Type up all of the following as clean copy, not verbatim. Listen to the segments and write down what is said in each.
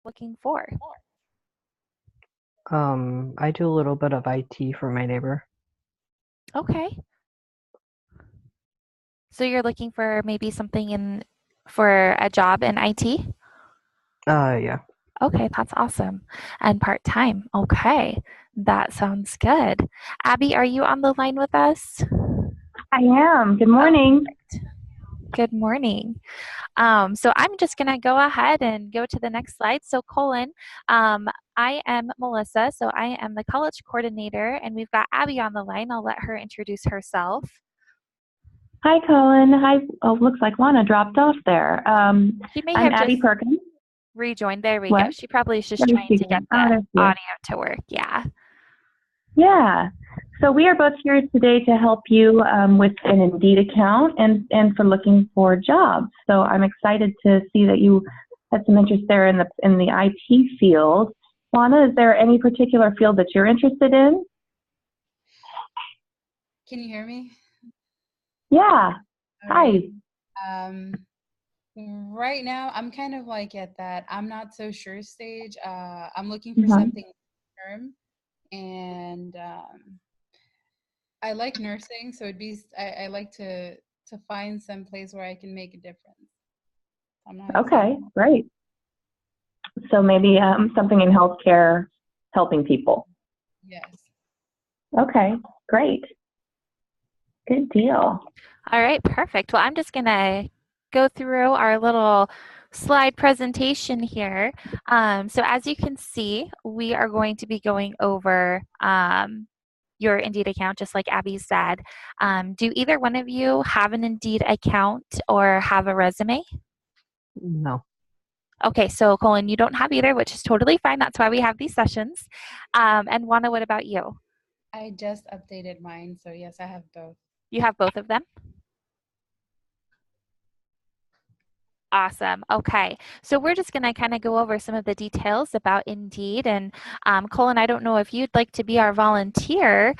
looking for? I do a little bit of IT for my neighbor. Okay. So you're looking for maybe something for a job in IT? Yeah. Okay, that's awesome. And part-time. Okay, that sounds good. Abby, are you on the line with us? I am. Good Oh, morning. perfect. Good morning. So I'm just going to go ahead and go to the next slide. So Colin, I am Melissa, so I am the college coordinator, and we've got Abby on the line. I'll let her introduce herself. Hi, Colin. Hi. Oh, looks like Lana dropped off there. She may I'm have Abby just Perkins. rejoined. There we go. What? She probably is just There trying she to get goes. Oh, the there she is. audio to work. Yeah. Yeah. So we are both here today to help you with an Indeed account and for looking for jobs. So I'm excited to see that you had some interest there in the IT field. Lana, is there any particular field that you're interested in? Can you hear me? Yeah. All right. Hi. Um, right now, I'm kind of like at that I'm not so sure stage. I'm looking for Mhm. something term, and I like nursing, so I like to find some place where I can make a difference. I'm not exactly. Okay, great. So maybe something in healthcare, helping people. Yes. Okay, great. Good deal. All right, perfect. Well, I'm just going to go through our little slide presentation here. So as you can see, we are going to be going over your Indeed account, just like Abby said. Do either one of you have an Indeed account or have a resume? No. Okay, so Colin, you don't have either, which is totally fine. That's why we have these sessions. And Juana, what about you? I just updated mine, so yes, I have both. You have both of them? Awesome. Okay. So we're just going to kind of go over some of the details about Indeed. And Colin, I don't know if you'd like to be our volunteer,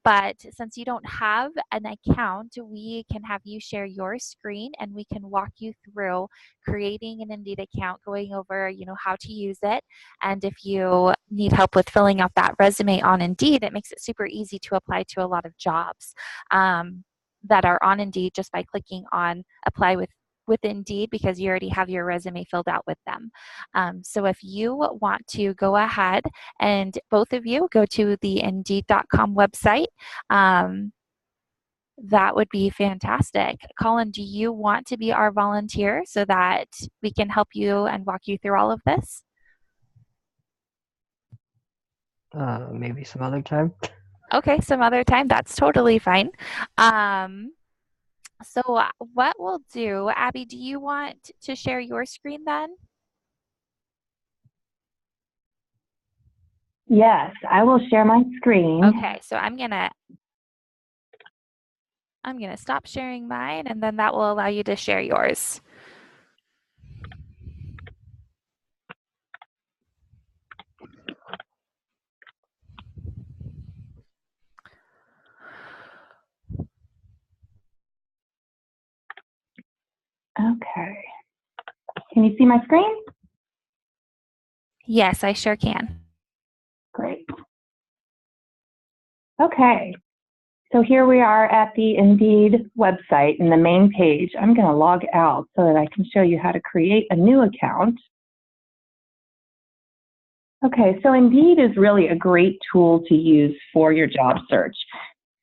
but since you don't have an account, we can have you share your screen and we can walk you through creating an Indeed account, going over, how to use it. And if you need help with filling out that resume on Indeed, it makes it super easy to apply to a lot of jobs that are on Indeed just by clicking on apply with Indeed because you already have your resume filled out with them. So if you want to go ahead and both of you go to the Indeed.com website, that would be fantastic. Colin, do you want to be our volunteer so that we can help you and walk you through all of this? Maybe some other time. Okay, some other time. That's totally fine. So what we'll do, Abby, do you want to share your screen then? Yes, I will share my screen. Okay, so I'm gonna stop sharing mine and then that will allow you to share yours. Okay. Can you see my screen? Yes, I sure can. Great. Okay. So here we are at the Indeed website in the main page. I'm going to log out so that I can show you how to create a new account. Okay, so Indeed is really a great tool to use for your job search.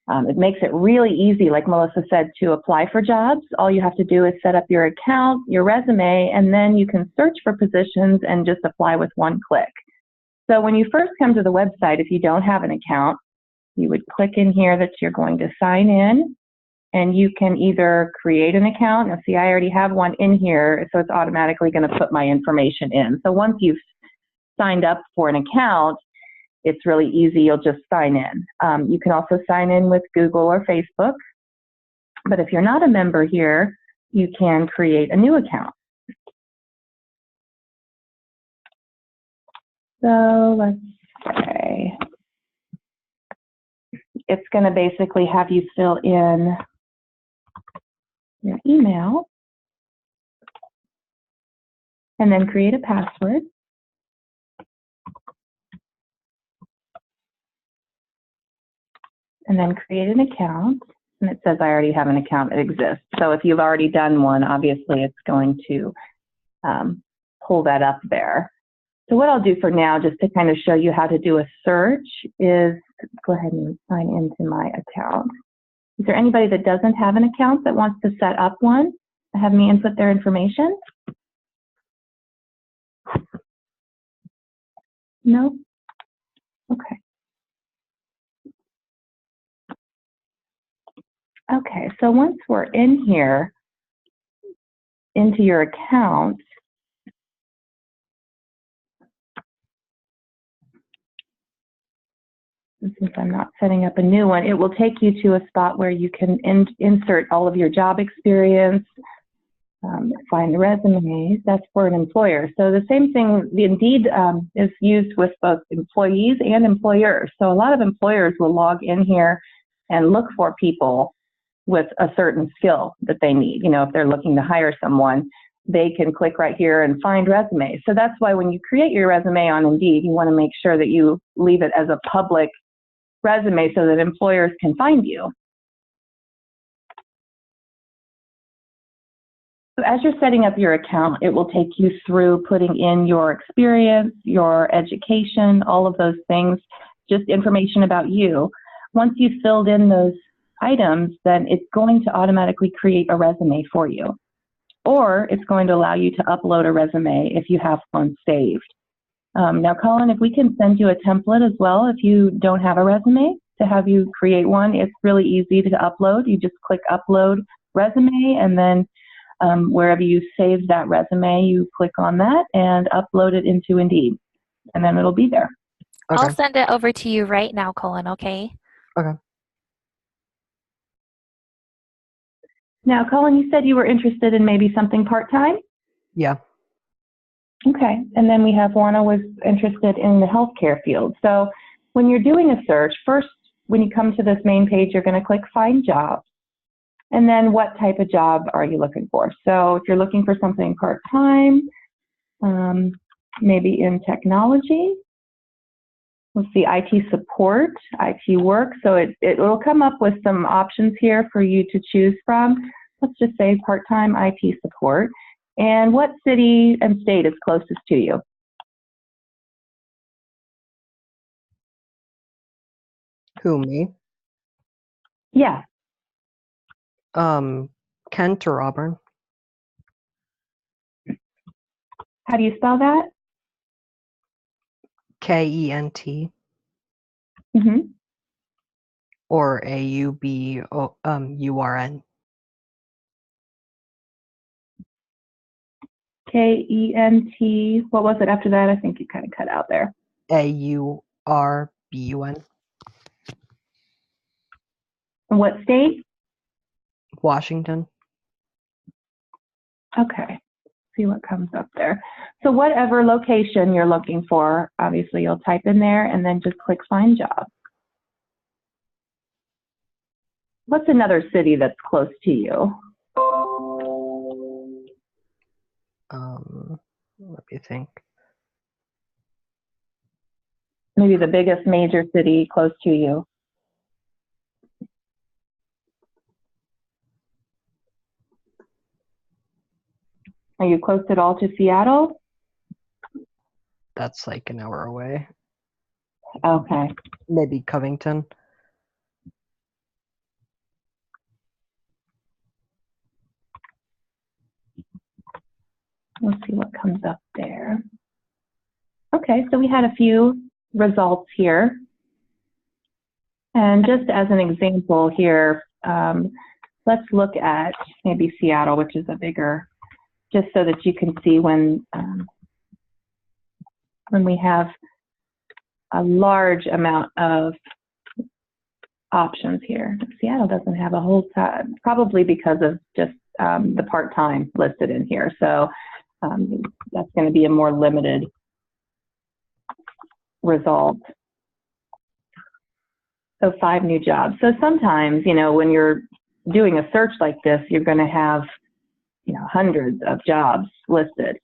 It makes it really easy, like Melissa said, to apply for jobs. All you have to do is set up your account, your resume, and then you can search for positions and just apply with one click. So when you first come to the website, if you don't have an account, you would click in here that you're going to sign in, and you can either create an account. Now, see, I already have one in here, so it's automatically going to put my information in. So once you've signed up for an account, it's really easy. You'll just sign in. You can also sign in with Google or Facebook. But if you're not a member here, you can create a new account. So let's say it's going to basically have you fill in your email. and then create a password. And then create an account. And it says I already have an account that exists. So if you've already done one, obviously it's going to pull that up there. So what I'll do for now, just to kind of show you how to do a search, is go ahead and sign into my account. Is there anybody that doesn't have an account that wants to set up one? Have me input their information? No? Okay. Okay, so once we're in here, into your account, since I'm not setting up a new one, it will take you to a spot where you can insert all of your job experience, find the resumes. That's for an employer. So the same thing, the Indeed is used with both employees and employers. So a lot of employers will log in here and look for people with a certain skill that they need. You know, if they're looking to hire someone, they can click right here and find resumes. So that's why when you create your resume on Indeed, you want to make sure that you leave it as a public resume so that employers can find you. So as you're setting up your account, it will take you through putting in your experience, your education, all of those things, just information about you. Once you've filled in those items, then it's going to automatically create a resume for you. Or it's going to allow you to upload a resume if you have one saved. Now, Colin, if we can send you a template as well, if you don't have a resume, to have you create one, it's really easy to upload. You just click upload resume, and then wherever you save that resume, you click on that and upload it into Indeed, and then it'll be there. Okay. I'll send it over to you right now, Colin, okay? Okay. Now, Colin, you said you were interested in maybe something part-time? Yeah. Okay, and then we have Juana was interested in the healthcare field. So when you're doing a search, first, when you come to this main page, you're going to click Find Jobs. And then what type of job are you looking for? So if you're looking for something part-time, maybe in technology, let's see, IT support, IT work. So it will come up with some options here for you to choose from. Let's just say part-time IT support. And what city and state is closest to you? Who, me? Yeah. Kent or Auburn? How do you spell that? Kent Mm-hmm. or AUBURN. Kent. What was it after that? I think you kind of cut out there. AURBUN. And what state? Washington. Okay. See what comes up there. So whatever location you're looking for, obviously you'll type in there and then just click Find Job. What's another city that's close to you? Let me think. Maybe the biggest major city close to you. Are you close at all to Seattle? That's like an hour away. Okay. Maybe Covington. Let's see what comes up there. Okay, so we had a few results here. And just as an example here, let's look at maybe Seattle, which is a bigger, just so that you can see when we have a large amount of options here. Seattle doesn't have a whole ton, probably because of just the part-time listed in here. So that's going to be a more limited result. So 5 new jobs. So sometimes, you know, when you're doing a search like this, you're going to have, you know, hundreds of jobs listed.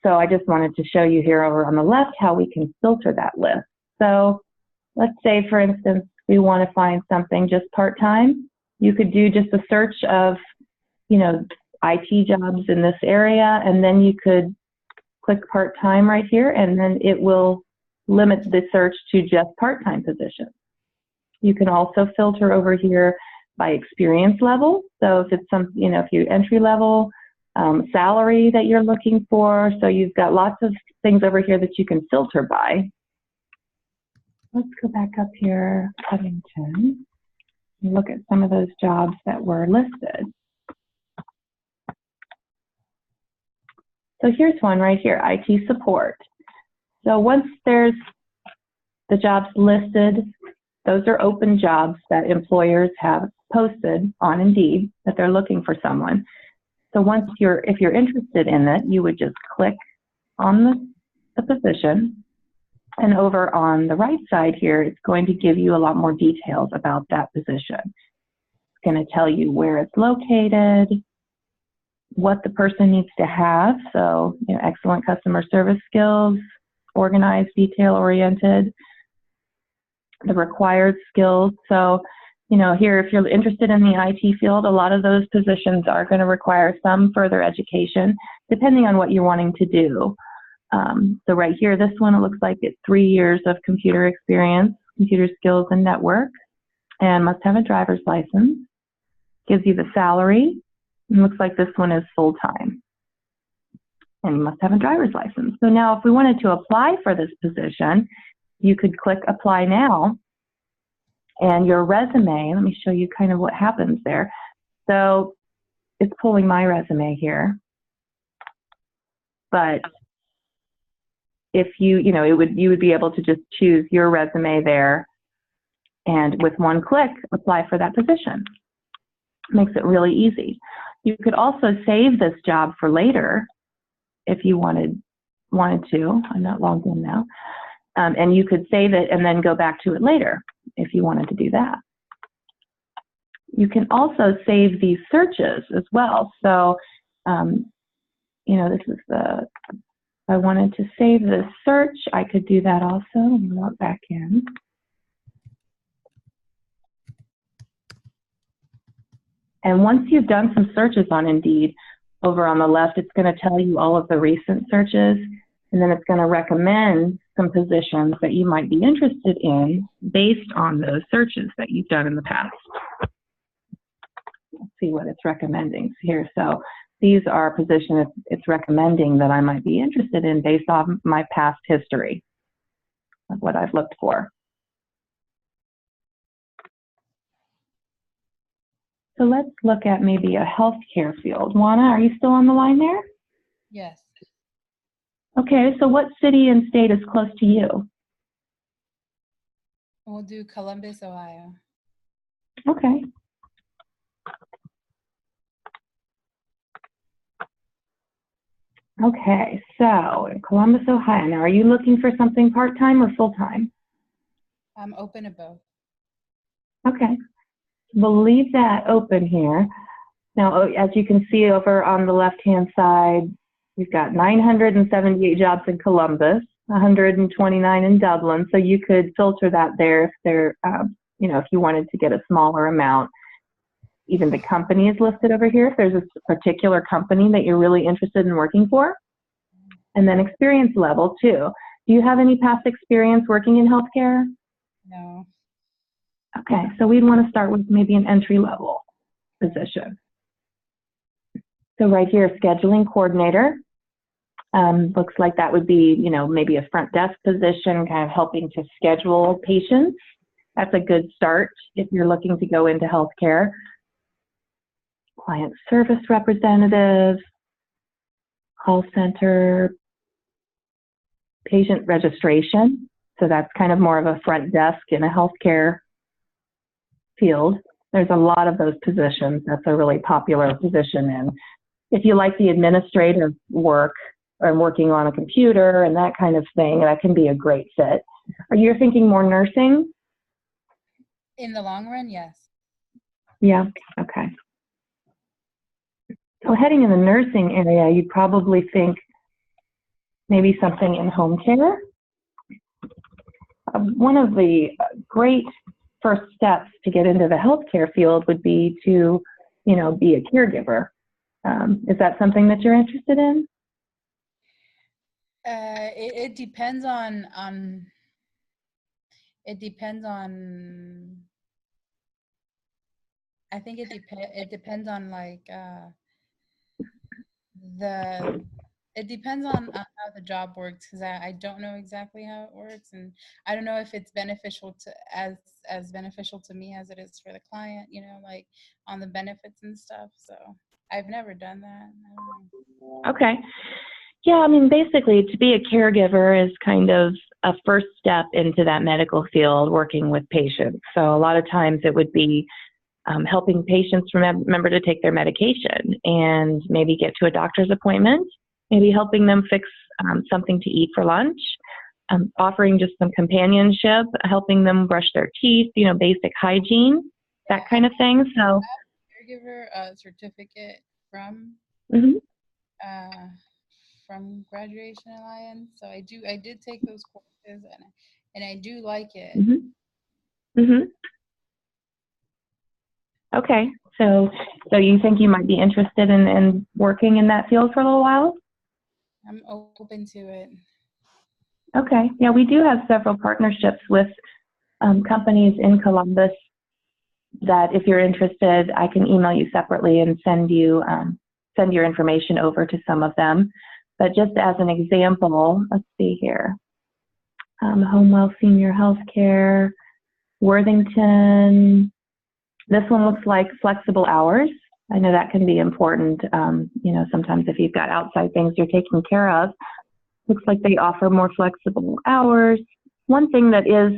So I just wanted to show you here over on the left how we can filter that list. So let's say, for instance, we want to find something just part-time. You could do just a search of, IT jobs in this area, and then you could click part-time right here, and then it will limit the search to just part-time positions. You can also filter over here by experience level. So if it's if you're entry level, salary that you're looking for. So you've got lots of things over here that you can filter by. Let's go back up here, Covington, and look at some of those jobs that were listed. So here's one right here, IT support. So once there's the jobs listed, those are open jobs that employers have posted on Indeed that they're looking for someone. So if you're interested in it, you would just click on the position, and over on the right side here, it's going to give you a lot more details about that position. It's going to tell you where it's located, what the person needs to have. So, excellent customer service skills, organized, detail-oriented, the required skills. So, here, if you're interested in the IT field, a lot of those positions are going to require some further education, depending on what you're wanting to do. So right here, this one, it looks like it's 3 years of computer experience, computer skills and network, and must have a driver's license. Gives you the salary. It looks like this one is full-time, and you must have a driver's license. So now if we wanted to apply for this position, you could click Apply Now, and your resume, let me show you kind of what happens there. So it's pulling my resume here, but if you would be able to just choose your resume there, and with one click, apply for that position. Makes it really easy. You could also save this job for later if you wanted to. I'm not logged in now. And you could save it and then go back to it later if you wanted to do that. You can also save these searches as well. So, this is if I wanted to save this search, I could do that also. Let me log back in. And once you've done some searches on Indeed, over on the left, it's going to tell you all of the recent searches, and then it's going to recommend some positions that you might be interested in based on those searches that you've done in the past. Let's see what it's recommending here. So these are positions it's recommending that I might be interested in based on my past history of what I've looked for. So let's look at maybe a healthcare field. Juana, are you still on the line there? Yes. Okay, so what city and state is close to you? We'll do Columbus, Ohio. Okay. Okay, so in Columbus, Ohio. Now, are you looking for something part-time or full-time? I'm open to both. Okay. We'll leave that open here. Now, as you can see over on the left-hand side, we've got 978 jobs in Columbus, 129 in Dublin. So you could filter that there if they're, if you wanted to get a smaller amount. Even the company is listed over here if there's a particular company that you're really interested in working for. And then experience level too. Do you have any past experience working in healthcare? No. Okay, so we'd want to start with maybe an entry-level position. So right here, scheduling coordinator. Looks like that would be, maybe a front desk position, kind of helping to schedule patients. That's a good start if you're looking to go into healthcare. Client service representative, call center, patient registration. So that's kind of more of a front desk in a healthcare field. There's a lot of those positions. That's a really popular position. And if you like the administrative work or working on a computer and that kind of thing, that can be a great fit. Are you thinking more nursing? In the long run, yes. Yeah, okay. So heading in the nursing area, you'd probably think maybe something in home care. One of the great first steps to get into the healthcare field would be to, be a caregiver. Is that something that you're interested in? It depends on it depends on I think it depends on like the it depends on how the job works, because I don't know exactly how it works, and I don't know if it's beneficial to as beneficial to me as it is for the client, like on the benefits and stuff. So I've never done that. I don't know. Okay. Yeah, I mean, basically, to be a caregiver is kind of a first step into that medical field, working with patients. So a lot of times it would be helping patients remember to take their medication and maybe get to a doctor's appointment, maybe helping them fix something to eat for lunch, offering just some companionship, helping them brush their teeth, basic hygiene, that kind of thing. So, Caregiver certificate from mhm, uh, from Graduation Alliance. So I did take those courses, and I do like it. mhm, mhm. Okay, so you think you might be interested in working in that field for a little while? I'm open to it. Okay, yeah, we do have several partnerships with companies in Columbus that, if you're interested, I can email you separately and send your information over to some of them. But just as an example, let's see here, Homewell Senior Healthcare, Worthington. This one looks like flexible hours. I know that can be important. Sometimes if you've got outside things you're taking care of, looks like they offer more flexible hours. One thing that is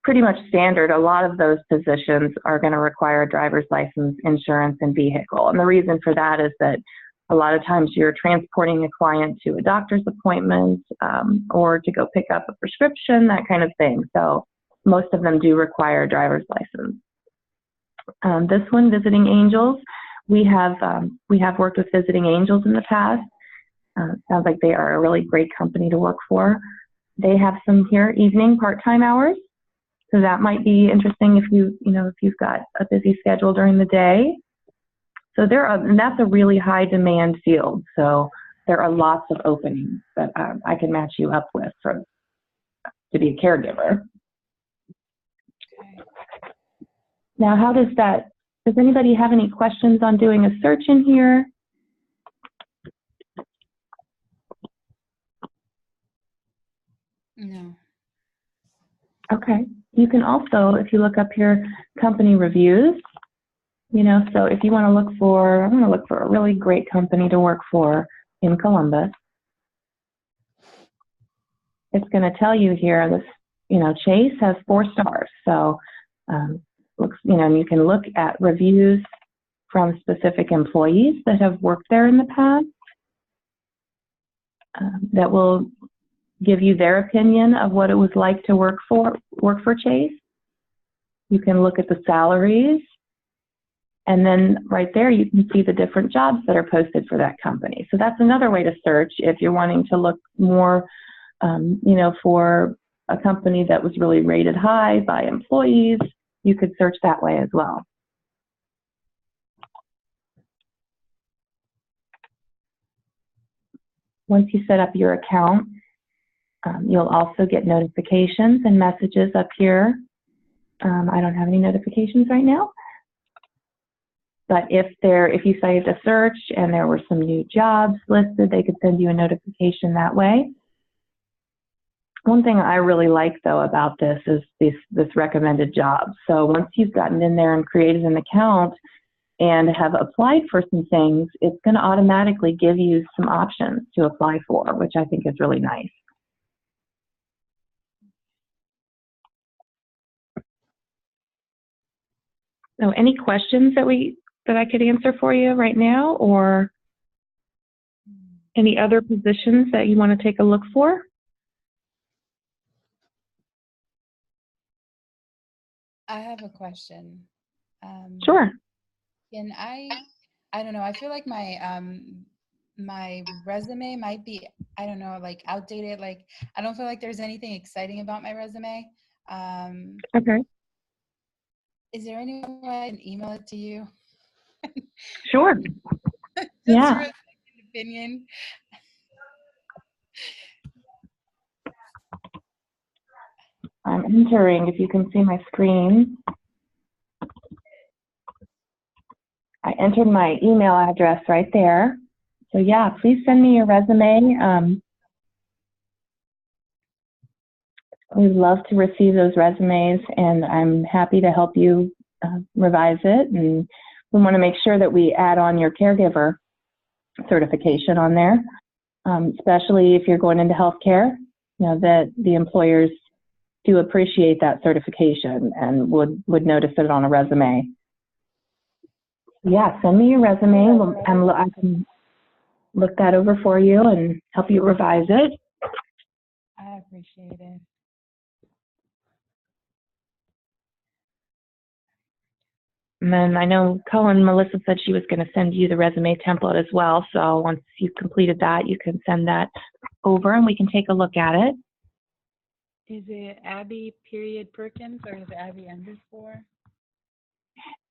pretty much standard, a lot of those positions are going to require a driver's license, insurance, and vehicle. And the reason for that is that a lot of times you're transporting a client to a doctor's appointment or to go pick up a prescription, that kind of thing. So most of them do require a driver's license. This one, Visiting Angels, we have worked with Visiting Angels in the past. Sounds like they are a really great company to work for. They have some here evening part-time hours, so that might be interesting if you've got a busy schedule during the day. So and that's a really high demand field. So there are lots of openings that I can match you up with to be a caregiver. Okay. Now, does anybody have any questions on doing a search in here? No. Okay. You can also, if you look up here, company reviews, so if you want to look for, I'm going to look for a really great company to work for in Columbus. It's going to tell you here, Chase has 4 stars. So, you can look at reviews from specific employees that have worked there in the past. That will give you their opinion of what it was like to work for Chase. You can look at the salaries, and then right there you can see the different jobs that are posted for that company. So that's another way to search if you're wanting to look more, for a company that was really rated high by employees. You could search that way as well. Once you set up your account, you'll also get notifications and messages up here. I don't have any notifications right now, but if you saved a search and there were some new jobs listed, they could send you a notification that way. One thing I really like, though, about this is this recommended jobs. So once you've gotten in there and created an account and have applied for some things, it's going to automatically give you some options to apply for, which I think is really nice. So any questions that I could answer for you right now, or any other positions that you want to take a look for? I have a question. Sure. Can I don't know, I feel like my resume might be, I don't know, like outdated. Like I don't feel like there's anything exciting about my resume. Okay. Is there any way I can email it to you? Sure. Just Yeah. really an opinion. I'm entering, if you can see my screen. I entered my email address right there. So yeah, please send me your resume. We'd love to receive those resumes, and I'm happy to help you revise it. And we want to make sure that we add on your caregiver certification on there, especially if you're going into healthcare. You know that the employers do appreciate that certification and would notice it on a resume. Yeah, send me your resume, and I can look that over for you and help you revise it. I appreciate it. And then I know Melissa said she was going to send you the resume template as well. So once you've completed that, you can send that over and we can take a look at it. Is it Abby period Perkins or is it Abby underscore?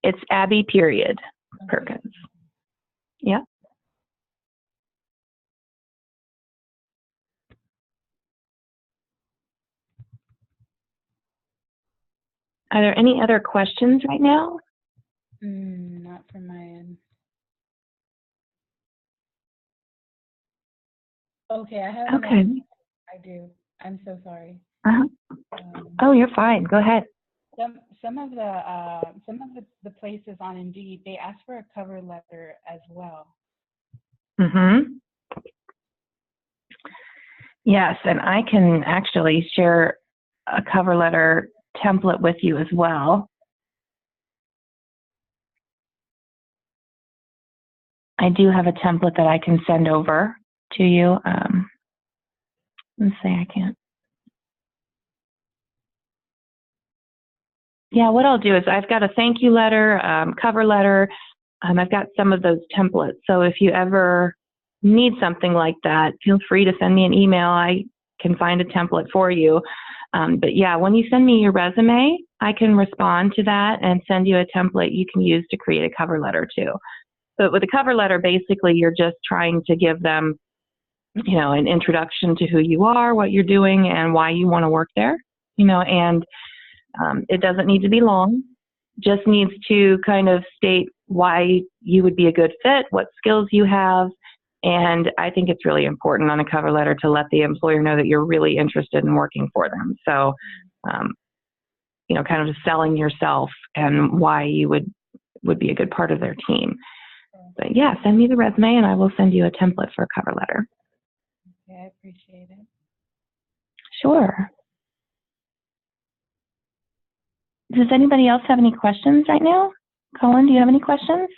It's Abby period Perkins. Yeah. Are there any other questions right now? Not from my end. Okay, I have Okay. I do. I'm so sorry. Oh, you're fine. Go ahead. Some of the places on Indeed, they ask for a cover letter as well. Yes, and I can actually share a cover letter template with you as well. I do have a template that I can send over to you. Let's say I can't. Yeah, what I'll do is I've got a thank you letter, cover letter. I've got some of those templates. So if you ever need something like that, feel free to send me an email. I can find a template for you. But yeah, when you send me your resume, I can respond to that and send you a template you can use to create a cover letter too. But with a cover letter, basically, you're just trying to give them, you know, an introduction to who you are, what you're doing, and why you want to work there, you know, and it doesn't need to be long, just needs to kind of state why you would be a good fit, what skills you have, and I think it's really important on a cover letter to let the employer know that you're really interested in working for them. So, you know, kind of selling yourself and why you would be a good part of their team. But yeah, send me the resume and I will send you a template for a cover letter. Okay, I appreciate it. Sure. Does anybody else have any questions right now? Colin, do you have any questions?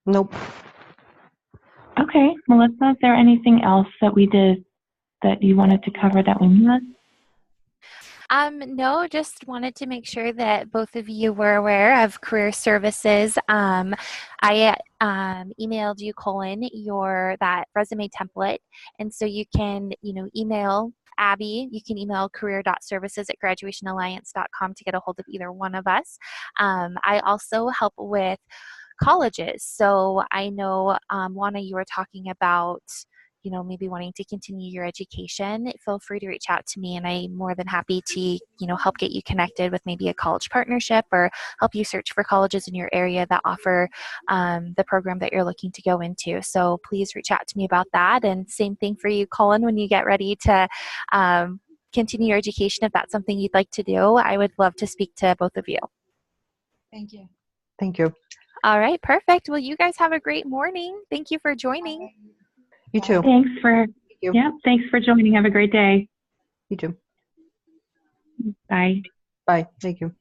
Nope. Okay, Melissa, is there anything else that we did that you wanted to cover that we missed? No, just wanted to make sure that both of you were aware of career services. I emailed you, Colin, that resume template, and so you can, email Abby. You can email career.services@graduationalliance.com to get a hold of either one of us. I also help with colleges, so I know, Juana, you were talking about maybe wanting to continue your education. Feel free to reach out to me and I'm more than happy to, help get you connected with maybe a college partnership or help you search for colleges in your area that offer the program that you're looking to go into. So please reach out to me about that. And same thing for you, Colin, when you get ready to continue your education, if that's something you'd like to do, I would love to speak to both of you. Thank you. Thank you. All right, perfect. Well, you guys have a great morning. Thank you for joining. You too. Thanks for, Thank you. yeah, thanks for joining. Have a great day. You too. Bye. Bye. Thank you.